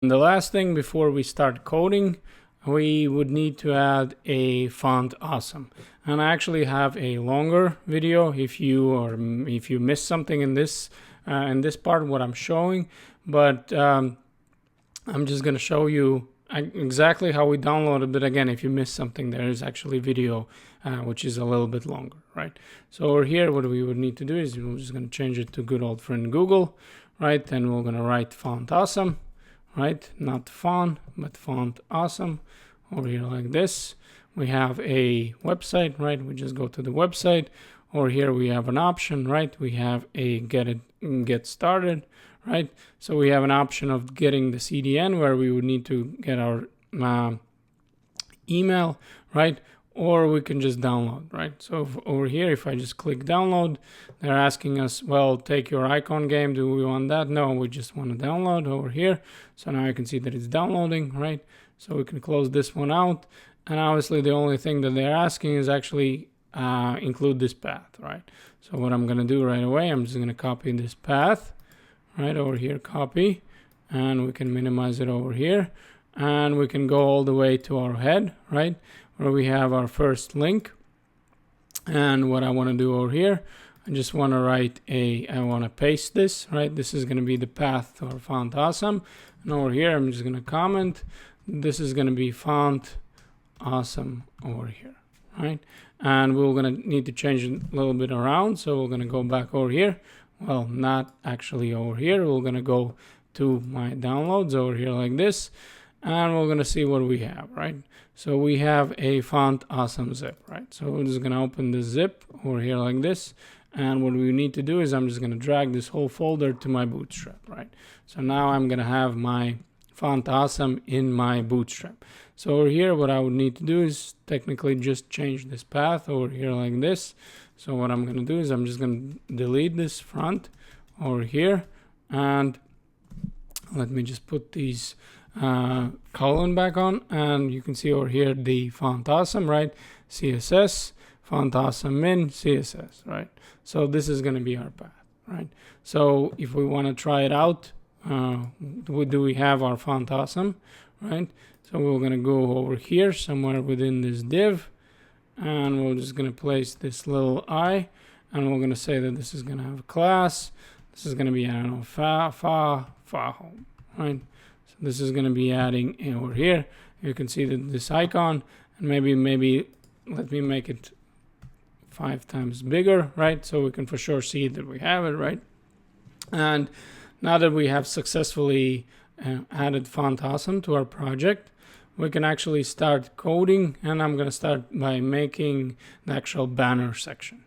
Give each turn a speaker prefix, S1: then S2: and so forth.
S1: And the last thing before we start coding, we would need to add a font awesome. And I actually have a longer video if you missed something in this part what I'm showing, but I'm just going to show you exactly how we download it. But again, if you missed something, there is actually video which is a little bit longer, right? So over here, what we would need to do is we're just going to change it to good old friend Google, right? Then we're going to write font awesome, right? Not font, but font awesome over here like this. We have a website, right? We just go to the website. Over here we have an option, right? We have a get started, right? So we have an option of getting the CDN where we would need to get our email, right? Or we can just download, right? So over here, if I just click download, they're asking us, well, take your icon game. Do we want that? No, we just want to download over here. So now you can see that it's downloading, right? So we can close this one out. And obviously the only thing that they're asking is actually include this path, right? So what I'm going to do right away, I'm just going to copy this path, right over here, copy, and we can minimize it over here. And we can go all the way to our head, right? Where we have our first link. And what I want to do over here, I just want to I want to paste this, right? This is going to be the path to our font awesome. And over here, I'm just going to comment. This is going to be font awesome over here, right? And we're going to need to change it a little bit around. So we're going to go back over here. Well, not actually over here. We're going to go to my downloads over here like this. And we're going to see what we have, right? So we have a font awesome zip, right? So we're just going to open the zip over here like this. And what we need to do is I'm just going to drag this whole folder to my Bootstrap, right? So now I'm going to have my font awesome in my Bootstrap. So over here, what I would need to do is technically just change this path over here like this. So what I'm going to do is I'm just going to delete this front over here. And let me just put these colon back on, and you can see over here the font awesome, right? CSS, font awesome min, CSS, right? So this is going to be our path, right? So if we want to try it out, do we have our font awesome, right? So we're going to go over here somewhere within this div, and we're just going to place this little I, and we're going to say that this is going to have a class. This is going to be, I don't know, fa home, right? So this is going to be adding over here. You can see that this icon, and maybe let me make it 5 times bigger, right? So we can for sure see that we have it, right? And now that we have successfully added font awesome to our project, we can actually start coding, and I'm going to start by making the actual banner section.